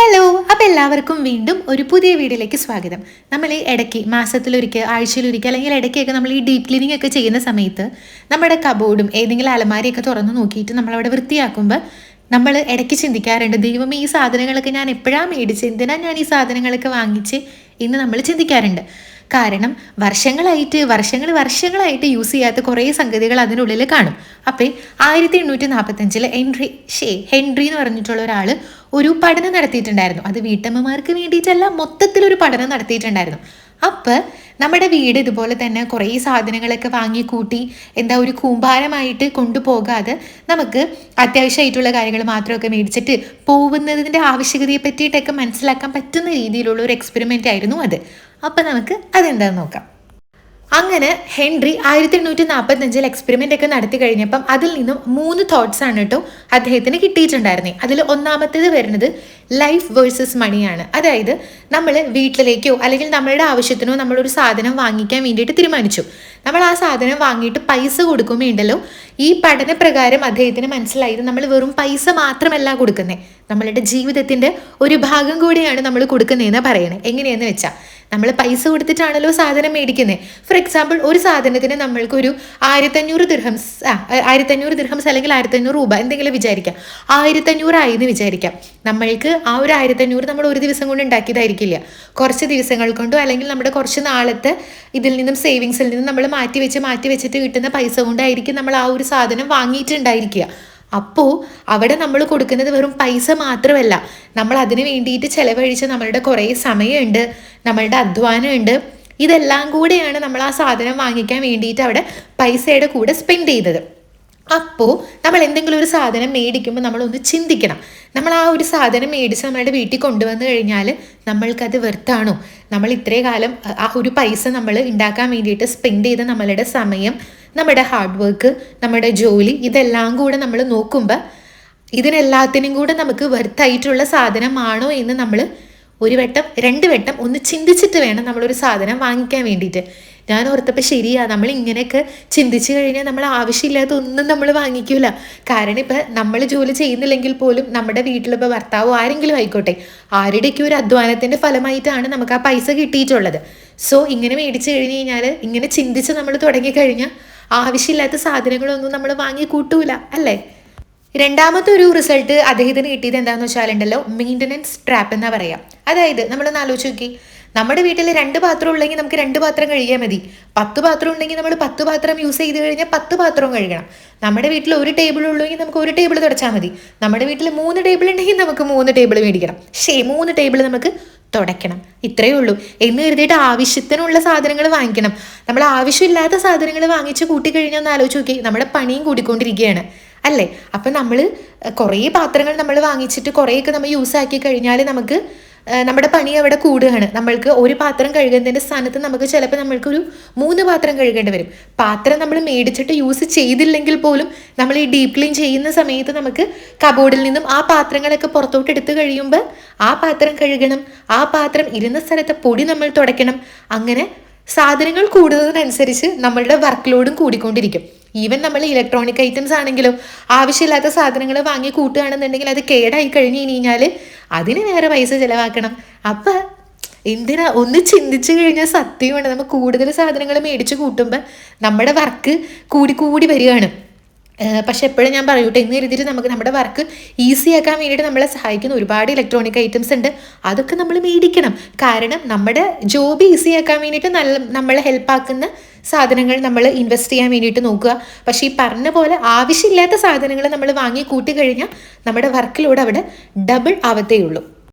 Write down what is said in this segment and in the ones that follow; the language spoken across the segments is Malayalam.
ഹലോ, അപ്പോൾ എല്ലാവർക്കും വീണ്ടും ഒരു പുതിയ വീഡിയോയിലേക്ക് സ്വാഗതം. നമ്മൾ ഈ ഇടയ്ക്ക് മാസത്തിലൊരിക്കൽ, ആഴ്ചയിലൊരിക്കൽ അല്ലെങ്കിൽ ഇടയ്ക്കൊക്കെ നമ്മൾ ഈ ഡീപ്പ് ക്ലീനിങ് ഒക്കെ ചെയ്യുന്ന സമയത്ത് നമ്മുടെ കബോർഡും ഏതെങ്കിലും അലമാരിയൊക്കെ തുറന്ന് നോക്കിയിട്ട് നമ്മളവിടെ വൃത്തിയാക്കുമ്പോൾ നമ്മൾ ഇടയ്ക്ക് ചിന്തിക്കാറുണ്ട്, ദൈവമേ ഈ സാധനങ്ങളൊക്കെ ഞാൻ എപ്പോഴാണ് മേടിച്ച്, എന്തിനാണ് ഞാൻ ഈ സാധനങ്ങളൊക്കെ വാങ്ങിച്ച് എന്ന് നമ്മൾ ചിന്തിക്കാറുണ്ട്. കാരണം വർഷങ്ങളായിട്ട് യൂസ് ചെയ്യാത്ത കുറേ സംഗതികൾ അതിനുള്ളിൽ കാണും. അപ്പോൾ 1845 ഹെൻറി എന്ന് പറഞ്ഞിട്ടുള്ള ഒരാൾ ഒരു പഠനം നടത്തിയിട്ടുണ്ടായിരുന്നു. അത് വീട്ടമ്മമാർക്ക് വേണ്ടിയിട്ടല്ല, മൊത്തത്തിലൊരു പഠനം നടത്തിയിട്ടുണ്ടായിരുന്നു. അപ്പോൾ നമ്മുടെ വീട് ഇതുപോലെ തന്നെ കുറേ സാധനങ്ങളൊക്കെ വാങ്ങി കൂട്ടി ഒരു കൂമ്പാരമായിട്ട് കൊണ്ടുപോകാതെ നമുക്ക് അത്യാവശ്യമായിട്ടുള്ള കാര്യങ്ങൾ മാത്രമൊക്കെ മേടിച്ചിട്ട് പോകുന്നതിൻ്റെ ആവശ്യകതയെ പറ്റിയിട്ടൊക്കെ മനസ്സിലാക്കാൻ പറ്റുന്ന രീതിയിലുള്ള ഒരു എക്സ്പെരിമെൻ്റ് ആയിരുന്നു അത്. അപ്പം നമുക്ക് അതെന്താണെന്ന് നോക്കാം. അങ്ങനെ ഹെൻറി 1845 എക്സ്പെരിമെൻ്റ് ഒക്കെ നടത്തി കഴിഞ്ഞപ്പം അതിൽ നിന്നും 3 തോട്ട്സ് ആണ് കേട്ടോ അദ്ദേഹത്തിന് കിട്ടിയിട്ടുണ്ടായിരുന്നേ. അതിൽ ഒന്നാമത്തേത് വരുന്നത് ലൈഫ് വേഴ്സസ് മണിയാണ്. അതായത് നമ്മൾ വീട്ടിലേക്കോ അല്ലെങ്കിൽ നമ്മളുടെ ആവശ്യത്തിനോ നമ്മളൊരു സാധനം വാങ്ങിക്കാൻ വേണ്ടിയിട്ട് തീരുമാനിച്ചു. നമ്മൾ ആ സാധനം വാങ്ങിയിട്ട് പൈസ കൊടുക്കുമ്പോണ്ടല്ലോ, ഈ പഠനപ്രകാരം അദ്ദേഹത്തിന് മനസ്സിലായത് നമ്മൾ വെറും പൈസ മാത്രമല്ല കൊടുക്കുന്നത്, നമ്മളുടെ ജീവിതത്തിൻ്റെ ഒരു ഭാഗം കൂടിയാണ് നമ്മൾ കൊടുക്കുന്നതെന്ന് പറയണേ. എങ്ങനെയാന്ന് വെച്ചാൽ, നമ്മൾ പൈസ കൊടുത്തിട്ടാണല്ലോ സാധനം മേടിക്കുന്നത്. ഫോർ എക്സാമ്പിൾ, ഒരു സാധനത്തിന് നമ്മൾക്കൊരു 1500 ദിർഹംസ് അല്ലെങ്കിൽ 1500 രൂപ എന്തെങ്കിലും വിചാരിക്കാം. 1500 ആയി എന്ന് വിചാരിക്കാം. നമ്മൾക്ക് ആ ഒരു 1500 നമ്മൾ ഒരു ദിവസം കൊണ്ട് ഉണ്ടാക്കിയതായിരിക്കില്ല. കുറച്ച് ദിവസങ്ങൾ കൊണ്ടോ അല്ലെങ്കിൽ നമ്മുടെ കുറച്ച് നാളത്തെ ഇതിൽ നിന്നും സേവിങ്സിൽ നിന്നും നമ്മൾ മാറ്റി വെച്ചിട്ട് കിട്ടുന്ന പൈസ കൊണ്ടായിരിക്കും നമ്മൾ ആ ഒരു സാധനം വാങ്ങിയിട്ടുണ്ടായിരിക്കുക. അപ്പോൾ അവിടെ നമ്മൾ കൊടുക്കുന്നത് വെറും പൈസ മാത്രമല്ല, നമ്മൾ അതിന് വേണ്ടിയിട്ട് ചിലവഴിച്ച നമ്മളുടെ കുറേ സമയമുണ്ട്, നമ്മളുടെ അധ്വാനമുണ്ട്. ഇതെല്ലാം കൂടെയാണ് നമ്മൾ ആ സാധനം വാങ്ങിക്കാൻ വേണ്ടിയിട്ട് അവിടെ പൈസയുടെ കൂടെ സ്പെൻഡ് ചെയ്തത്. അപ്പോൾ നമ്മൾ എന്തെങ്കിലും ഒരു സാധനം മേടിക്കുമ്പോൾ നമ്മളൊന്ന് ചിന്തിക്കണം, നമ്മൾ ആ ഒരു സാധനം മേടിച്ച് നമ്മളുടെ വീട്ടിൽ കൊണ്ടുവന്നു കഴിഞ്ഞാൽ നമ്മൾക്കത് വെർത്താണോ? നമ്മൾ ഇത്രയും കാലം ആ ഒരു പൈസ നമ്മൾ ഉണ്ടാക്കാൻ വേണ്ടിയിട്ട് സ്പെൻഡ് ചെയ്ത നമ്മളുടെ സമയം, നമ്മുടെ ഹാർഡ് വർക്ക്, നമ്മുടെ ജോലി, ഇതെല്ലാം കൂടെ നമ്മൾ നോക്കുമ്പോൾ ഇതിനെല്ലാത്തിനും കൂടെ നമുക്ക് വെർത്തായിട്ടുള്ള സാധനമാണോ എന്ന് നമ്മൾ ഒരു വട്ടം 2 വട്ടം ഒന്ന് ചിന്തിച്ചിട്ട് വേണം നമ്മളൊരു സാധനം വാങ്ങിക്കാൻ വേണ്ടിയിട്ട്. ഞാൻ ഓർത്തപ്പോൾ ശരിയാ, നമ്മൾ ഇങ്ങനെയൊക്കെ ചിന്തിച്ചു കഴിഞ്ഞാൽ നമ്മൾ ആവശ്യമില്ലാത്ത ഒന്നും നമ്മൾ വാങ്ങിക്കൂല. കാരണം ഇപ്പം നമ്മൾ ജോലി ചെയ്യുന്നില്ലെങ്കിൽ പോലും നമ്മുടെ വീട്ടിലിപ്പോൾ ഭർത്താവോ ആരെങ്കിലും ആയിക്കോട്ടെ, ആരുടെയൊക്കെ ഒരു അധ്വാനത്തിൻ്റെ ഫലമായിട്ടാണ് നമുക്ക് ആ പൈസ കിട്ടിയിട്ടുള്ളത്. സോ ഇങ്ങനെ മേടിച്ചു കഴിഞ്ഞ് കഴിഞ്ഞാൽ, ഇങ്ങനെ ചിന്തിച്ച് നമ്മൾ തുടങ്ങിക്കഴിഞ്ഞാൽ ആവശ്യമില്ലാത്ത സാധനങ്ങളൊന്നും നമ്മൾ വാങ്ങി കൂട്ടൂല, അല്ലേ? രണ്ടാമത്തെ ഒരു റിസൾട്ട് അദ്ദേഹത്തിന് കിട്ടിയത് എന്താണെന്ന് വെച്ചാലുണ്ടല്ലോ, മെയിൻ്റനൻസ് ട്രാപ്പ് എന്നാ പറയാം. അതായത് നമ്മളൊന്ന് ആലോചിച്ച് നോക്കി, നമ്മുടെ വീട്ടിൽ 2 പാത്രം ഉള്ളെങ്കിൽ നമുക്ക് 2 പാത്രം കഴുകിയാൽ മതി. 10 പാത്രം ഉണ്ടെങ്കിൽ നമ്മൾ 10 പാത്രം യൂസ് ചെയ്ത് കഴിഞ്ഞാൽ 10 പാത്രവും കഴുകണം. നമ്മുടെ വീട്ടിൽ ഒരു ടേബിൾ ഉള്ളെങ്കിൽ നമുക്ക് ഒരു ടേബിൾ തുടച്ചാൽ മതി. നമ്മുടെ വീട്ടിൽ 3 ടേബിൾ ഉണ്ടെങ്കിൽ നമുക്ക് 3 ടേബിൾ മേടിക്കണം. 3 ടേബിൾ നമുക്ക് തുടയ്ക്കണം. ഇത്രയേ ഉള്ളൂ. എന്ന് കരുതിയിട്ട് ആവശ്യത്തിനുള്ള സാധനങ്ങൾ വാങ്ങിക്കണം. നമ്മൾ ആവശ്യമില്ലാത്ത സാധനങ്ങൾ വാങ്ങിച്ച് കൂട്ടിക്കഴിഞ്ഞാൽ ഒന്ന് ആലോചിച്ച് നോക്കി, നമ്മുടെ പണിയും കൂടിക്കൊണ്ടിരിക്കുകയാണ്, അല്ലേ? അപ്പം നമ്മൾ കുറേ പാത്രങ്ങൾ നമ്മൾ വാങ്ങിച്ചിട്ട് കുറേയൊക്കെ നമ്മൾ യൂസ് ആക്കി കഴിഞ്ഞാൽ നമുക്ക് നമ്മുടെ പണി അവിടെ കൂടുകയാണ്. നമ്മൾക്ക് ഒരു പാത്രം കഴുകുന്നതിൻ്റെ സ്ഥാനത്ത് നമുക്ക് ചിലപ്പോൾ നമ്മൾക്കൊരു 3 പാത്രം കഴുകേണ്ടി വരും. പാത്രം നമ്മൾ മേടിച്ചിട്ട് യൂസ് ചെയ്തില്ലെങ്കിൽ പോലും നമ്മൾ ഈ ഡീപ്പ് ക്ലീൻ ചെയ്യുന്ന സമയത്ത് നമുക്ക് കബോർഡിൽ നിന്നും ആ പാത്രങ്ങളൊക്കെ പുറത്തോട്ട് എടുത്ത് കഴിയുമ്പോൾ ആ പാത്രം കഴുകണം, ആ പാത്രം ഇരുന്ന സ്ഥലത്തെ പൊടി നമ്മൾ തുടയ്ക്കണം. അങ്ങനെ സാധനങ്ങൾ കൂടുന്നതിനനുസരിച്ച് നമ്മളുടെ വർക്ക് ലോഡും കൂടിക്കൊണ്ടിരിക്കും. ഈവൻ നമ്മൾ ഇലക്ട്രോണിക് ഐറ്റംസ് ആണെങ്കിലും ആവശ്യമില്ലാത്ത സാധനങ്ങൾ വാങ്ങി കൂട്ടുകയാണെന്നുണ്ടെങ്കിൽ അത് കേടായി കഴിഞ്ഞ് കഴിഞ്ഞാൽ അതിന് വേറെ പൈസ ചിലവാക്കണം. അപ്പം എന്തിനാ ഒന്ന് ചിന്തിച്ചു കഴിഞ്ഞാൽ സത്യമാണ്, നമ്മൾ കൂടുതൽ സാധനങ്ങൾ മേടിച്ച് കൂട്ടുമ്പോൾ നമ്മുടെ വർക്ക് കൂടി വരികയാണ്. പക്ഷെ എപ്പോഴും ഞാൻ പറയൂട്ടെ, എന്ന് കരുതിയിട്ട് നമുക്ക് നമ്മുടെ വർക്ക് ഈസി ആക്കാൻ വേണ്ടിയിട്ട് നമ്മളെ സഹായിക്കുന്ന ഒരുപാട് ഇലക്ട്രോണിക് ഐറ്റംസ് ഉണ്ട്. അതൊക്കെ നമ്മൾ മേടിക്കണം. കാരണം നമ്മുടെ ജോബ് ഈസി ആക്കാൻ വേണ്ടിയിട്ട് നമ്മളെ ഹെൽപ്പാക്കുന്ന സാധനങ്ങൾ നമ്മൾ ഇൻവെസ്റ്റ് ചെയ്യാൻ വേണ്ടിയിട്ട് നോക്കുക. പക്ഷേ ഈ പറഞ്ഞ പോലെ ആവശ്യമില്ലാത്ത സാധനങ്ങൾ നമ്മൾ വാങ്ങി കൂട്ടി കഴിഞ്ഞാൽ നമ്മുടെ വർക്കിലൂടെ അവിടെ ഡബിൾ ആവത്തേ ഉള്ളൂ.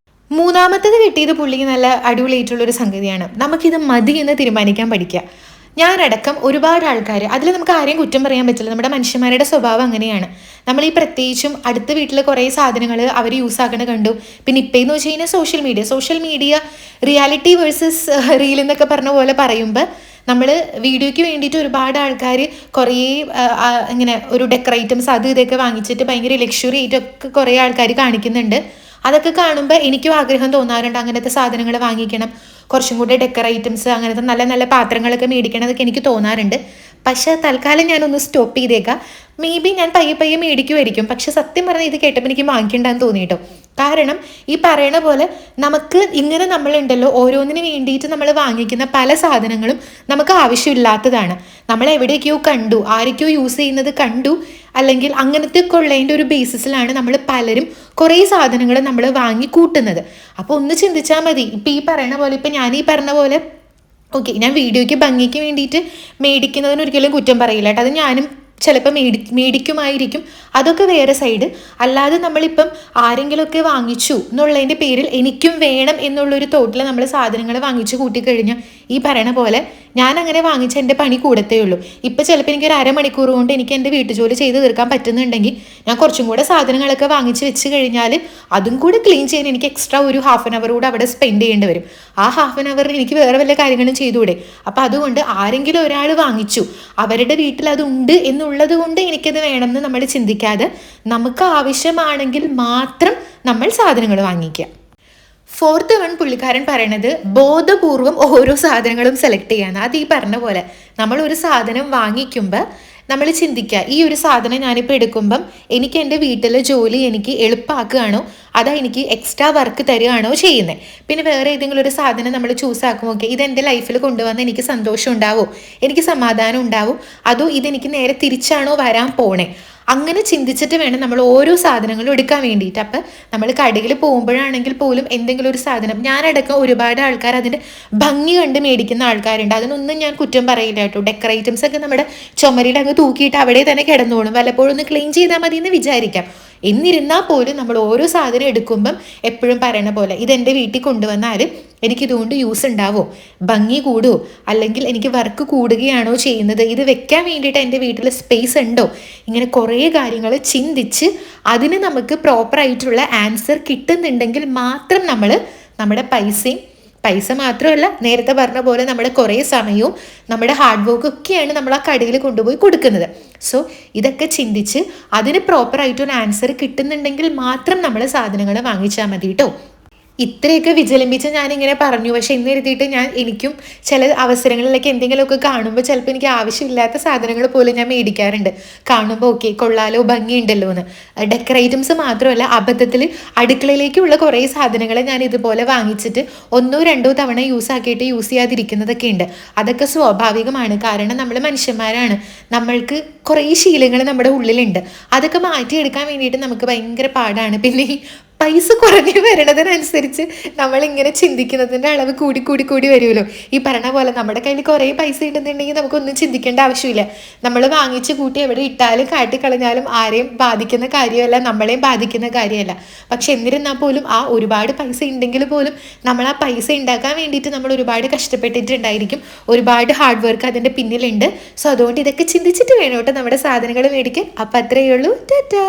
മൂന്നാമത്തേത് കിട്ടിയത് പുള്ളിക്ക് നല്ല അടിപൊളിയായിട്ടുള്ളൊരു സംഗതിയാണ്. നമുക്കിത് മതി എന്ന് തീരുമാനിക്കാൻ പഠിക്കുക. ഞാനടക്കം ഒരുപാട് ആൾക്കാർ, അതിൽ നമുക്ക് ആരെയും കുറ്റം പറയാൻ പറ്റില്ല, നമ്മുടെ മനുഷ്യന്മാരുടെ സ്വഭാവം അങ്ങനെയാണ്. നമ്മൾ ഈ പ്രത്യേകിച്ചും അടുത്ത വീട്ടിൽ കുറേ സാധനങ്ങൾ അവർ യൂസ് ആക്കണ കണ്ടു. പിന്നെ ഇപ്പം എന്ന് വെച്ച് കഴിഞ്ഞാൽ social media reality versus reel എന്നൊക്കെ പറഞ്ഞ പോലെ പറയുമ്പോൾ നമ്മൾ വീഡിയോയ്ക്ക് വേണ്ടിയിട്ട് ഒരുപാട് ആൾക്കാർ കുറേ ഇങ്ങനെ ഒരു ഡെക്കർ ഐറ്റംസ് അത് ഇതൊക്കെ വാങ്ങിച്ചിട്ട് ഭയങ്കര ലക്ഷറി ആയിട്ടൊക്കെ കുറേ ആൾക്കാർ കാണിക്കുന്നുണ്ട്. അതൊക്കെ കാണുമ്പോൾ എനിക്കും ആഗ്രഹം തോന്നാറുണ്ട്, അങ്ങനത്തെ സാധനങ്ങൾ വാങ്ങിക്കണം, കുറച്ചും കൂടെ ഡെക്കർ ഐറ്റംസ്, അങ്ങനത്തെ നല്ല നല്ല പാത്രങ്ങളൊക്കെ മേടിക്കണം എന്നൊക്കെ എനിക്ക് തോന്നാറുണ്ട്. പക്ഷേ തൽക്കാലം ഞാനൊന്ന് സ്റ്റോപ്പ് ചെയ്തേക്കാം. മേ ബി ഞാൻ പയ്യെ മേടിക്കുമായിരിക്കും. പക്ഷെ സത്യം പറഞ്ഞാൽ ഇത് കേട്ടപ്പോൾ എനിക്ക് വാങ്ങിക്കണ്ടെന്ന് തോന്നിയിട്ടോ. കാരണം ഈ പറയണ പോലെ നമുക്ക് ഇങ്ങനെ നമ്മളുണ്ടല്ലോ ഓരോന്നിന് വേണ്ടിയിട്ട് നമ്മൾ വാങ്ങിക്കുന്ന പല സാധനങ്ങളും നമുക്ക് ആവശ്യമില്ലാത്തതാണ്. നമ്മൾ എവിടെയൊക്കെയോ കണ്ടു, ആരൊക്കെയോ യൂസ് ചെയ്യുന്നത് കണ്ടു, അല്ലെങ്കിൽ അങ്ങനത്തെ ഉള്ളതിൻ്റെ ഒരു ബേസിസിലാണ് നമ്മൾ പലരും കുറേ സാധനങ്ങൾ നമ്മൾ വാങ്ങി കൂട്ടുന്നത്. അപ്പോൾ ഒന്ന് ചിന്തിച്ചാൽ മതി. ഇപ്പം ഈ പറയണ പോലെ, ഇപ്പം ഞാൻ ഈ പറഞ്ഞ പോലെ ഓക്കെ, ഞാൻ വീഡിയോയ്ക്ക് ഭംഗിക്ക് വേണ്ടിയിട്ട് മേടിക്കുന്നതിന് ഒരിക്കലും കുറ്റം പറയില്ല കേട്ടോ. അത് ഞാനും ചിലപ്പോൾ മേടിക്കുമായിരിക്കും, അതൊക്കെ വേറെ സൈഡ്. അല്ലാതെ നമ്മളിപ്പം ആരെങ്കിലുമൊക്കെ വാങ്ങിച്ചു എന്നുള്ളതിൻ്റെ പേരിൽ എനിക്കും വേണം എന്നുള്ളൊരു തോട്ടിൽ നമ്മൾ സാധനങ്ങൾ വാങ്ങിച്ചു കൂട്ടിക്കഴിഞ്ഞാൽ ഈ പറയണ പോലെ ഞാൻ അങ്ങനെ വാങ്ങിച്ച എൻ്റെ പണി കൂടത്തേ ഉള്ളൂ. ഇപ്പം ചിലപ്പോൾ എനിക്കൊരു അരമണിക്കൂർ കൊണ്ട് എനിക്ക് എൻ്റെ വീട്ടുജോലി ചെയ്ത് തീർക്കാൻ പറ്റുന്നുണ്ടെങ്കിൽ ഞാൻ കുറച്ചും കൂടെ സാധനങ്ങളൊക്കെ വാങ്ങിച്ച് വെച്ച് കഴിഞ്ഞാൽ അതും കൂടെ ക്ലീൻ ചെയ്യാൻ എനിക്ക് എക്സ്ട്രാ ഒരു ഹാഫ് ആൻ അവർ കൂടെ അവിടെ സ്പെൻഡ് ചെയ്യേണ്ടി വരും. ആ ഹാഫ് ആൻ അവറിൽ എനിക്ക് വേറെ വല്ല കാര്യങ്ങളും ചെയ്തുകൂടെ? അപ്പം അതുകൊണ്ട് ആരെങ്കിലും ഒരാൾ വാങ്ങിച്ചു, അവരുടെ വീട്ടിൽ അതുണ്ട് എന്നുള്ളത് കൊണ്ട് എനിക്കത് വേണമെന്ന് നമ്മൾ ചിന്തിക്കാതെ നമുക്ക് ആവശ്യമാണെങ്കിൽ മാത്രം നമ്മൾ സാധനങ്ങൾ വാങ്ങിക്കുക. ഫോർത്ത് വൺ പുള്ളിക്കാരൻ പറയണത് ബോധപൂർവം ഓരോ സാധനങ്ങളും സെലക്ട് ചെയ്യാന്ന്. അത് ഈ പറഞ്ഞ പോലെ നമ്മൾ ഒരു സാധനം വാങ്ങിക്കുമ്പോൾ നമ്മൾ ചിന്തിക്കുക, ഈ ഒരു സാധനം ഞാനിപ്പോൾ എടുക്കുമ്പം എനിക്ക് എൻ്റെ വീട്ടിലെ ജോലി എനിക്ക് എളുപ്പമാക്കുകയാണോ അതാ എനിക്ക് എക്സ്ട്രാ വർക്ക് തരികയാണോ ചെയ്യുന്നത്. പിന്നെ വേറെ ഏതെങ്കിലും ഒരു സാധനം നമ്മൾ ചൂസ് ആക്കും, ഓക്കെ ഇതെൻ്റെ ലൈഫിൽ കൊണ്ടുവന്ന് എനിക്ക് സന്തോഷം ഉണ്ടാവോ, എനിക്ക് സമാധാനം ഉണ്ടാവും, അതോ ഇതെനിക്ക് നേരെ തിരിച്ചാണോ വരാൻ പോണേ, അങ്ങനെ ചിന്തിച്ചിട്ട് വേണം നമ്മൾ ഓരോ സാധനങ്ങളും എടുക്കാൻ വേണ്ടിയിട്ട്. അപ്പം നമ്മൾ കടയിൽ പോകുമ്പോഴാണെങ്കിൽ പോലും എന്തെങ്കിലും ഒരു സാധനം, ഞാനടക്കം ഒരുപാട് ആൾക്കാർ അതിൻ്റെ ഭംഗി കണ്ട് മേടിക്കുന്ന ആൾക്കാരുണ്ട്. അതിനൊന്നും ഞാൻ കുറ്റം പറയില്ല കേട്ടോ. ഡെക്കറേറ്റംസ് ഒക്കെ നമ്മുടെ ചുമരിൽ അങ്ങ് തൂക്കിയിട്ട് അവിടെ തന്നെ കിടന്നോളും, വല്ലപ്പോഴും ഒന്ന് ക്ലീൻ ചെയ്താൽ മതി എന്ന് വിചാരിക്കാം. എന്നിരുന്നാൽ പോലും നമ്മൾ ഓരോ സാധനം എടുക്കുമ്പം എപ്പോഴും പറയണ പോലെ ഇതെൻ്റെ വീട്ടിൽ കൊണ്ടുവന്നാൽ എനിക്കിതുകൊണ്ട് യൂസ് ഉണ്ടാവോ, ഭംഗി കൂടുമോ, അല്ലെങ്കിൽ എനിക്ക് വർക്ക് കൂടുകയാണോ ചെയ്യുന്നത്, ഇത് വെക്കാൻ വേണ്ടിയിട്ട് എൻ്റെ വീട്ടിൽ സ്പേസ് ഉണ്ടോ, ഇങ്ങനെ കുറേ കാര്യങ്ങൾ ചിന്തിച്ച് അതിന് നമുക്ക് പ്രോപ്പറായിട്ടുള്ള ആൻസർ കിട്ടുന്നുണ്ടെങ്കിൽ മാത്രം നമ്മൾ നമ്മുടെ പൈസ മാത്രമല്ല, നേരത്തെ പറഞ്ഞ പോലെ നമ്മുടെ കുറേ സമയവും നമ്മുടെ ഹാർഡ് വർക്കും ഒക്കെയാണ് നമ്മൾ ആ കടയിൽ കൊണ്ടുപോയി കൊടുക്കുന്നത്. സോ ഇതൊക്കെ ചിന്തിച്ച് അതിന് പ്രോപ്പറായിട്ടൊരു ആൻസർ കിട്ടുന്നുണ്ടെങ്കിൽ മാത്രം നമ്മൾ സാധനങ്ങൾ വാങ്ങിച്ചാൽ മതി കേട്ടോ. ഇത്രയൊക്കെ വിചലിമ്പിച്ച് ഞാനിങ്ങനെ പറഞ്ഞു, പക്ഷെ ഇന്നെഴുതിയിട്ട് എനിക്കും ചില അവസരങ്ങളിലൊക്കെ എന്തെങ്കിലുമൊക്കെ കാണുമ്പോൾ ചിലപ്പോൾ എനിക്ക് ആവശ്യമില്ലാത്ത സാധനങ്ങൾ പോലും ഞാൻ മേടിക്കാറുണ്ട്. കാണുമ്പോൾ ഓക്കെ കൊള്ളാലോ, ഭംഗിയുണ്ടല്ലോ എന്ന്. ഡെക്കറേറ്റംസ് മാത്രമല്ല, അബദ്ധത്തിൽ അടുക്കളയിലേക്കുള്ള കുറേ സാധനങ്ങൾ ഞാൻ ഇതുപോലെ വാങ്ങിച്ചിട്ട് 1-2 തവണ യൂസ് ആക്കിയിട്ട് യൂസ് ചെയ്യാതിരിക്കുന്നതൊക്കെ ഉണ്ട്. അതൊക്കെ സ്വാഭാവികമാണ്, കാരണം നമ്മൾ മനുഷ്യന്മാരാണ്, നമ്മൾക്ക് കുറേ ശീലങ്ങൾ നമ്മുടെ ഉള്ളിലുണ്ട്. അതൊക്കെ മാറ്റിയെടുക്കാൻ വേണ്ടിയിട്ട് നമുക്ക് ഭയങ്കര പാടാണ്. പിന്നെ പൈസ കുറഞ്ഞു വരണതിനനുസരിച്ച് നമ്മളിങ്ങനെ ചിന്തിക്കുന്നതിൻ്റെ അളവ് കൂടി വരുമല്ലോ. ഈ പറഞ്ഞ പോലെ നമ്മുടെ കയ്യിൽ കുറേ പൈസ ഉണ്ടെന്നുണ്ടെങ്കിൽ നമുക്കൊന്നും ചിന്തിക്കേണ്ട ആവശ്യമില്ല. നമ്മൾ വാങ്ങിച്ച് കൂട്ടി എവിടെ ഇട്ടാലും കാട്ടിക്കളഞ്ഞാലും ആരെയും ബാധിക്കുന്ന കാര്യമല്ല, നമ്മളെയും ബാധിക്കുന്ന കാര്യമല്ല. പക്ഷെ എന്നിരുന്നാൽ പോലും ആ ഒരുപാട് പൈസ ഉണ്ടെങ്കിൽ പോലും നമ്മൾ ആ പൈസ ഉണ്ടാക്കാൻ വേണ്ടിയിട്ട് നമ്മൾ ഒരുപാട് കഷ്ടപ്പെട്ടിട്ടുണ്ടായിരിക്കും, ഒരുപാട് ഹാർഡ് വർക്ക് അതിൻ്റെ പിന്നിലുണ്ട്. സോ അതുകൊണ്ട് ഇതൊക്കെ ചിന്തിച്ചിട്ട് വേണം കേട്ടോ നമ്മുടെ സാധനങ്ങൾ മേടിക്കാൻ. അപ്പം അത്രയേ ഉള്ളൂ. ടാറ്റാ.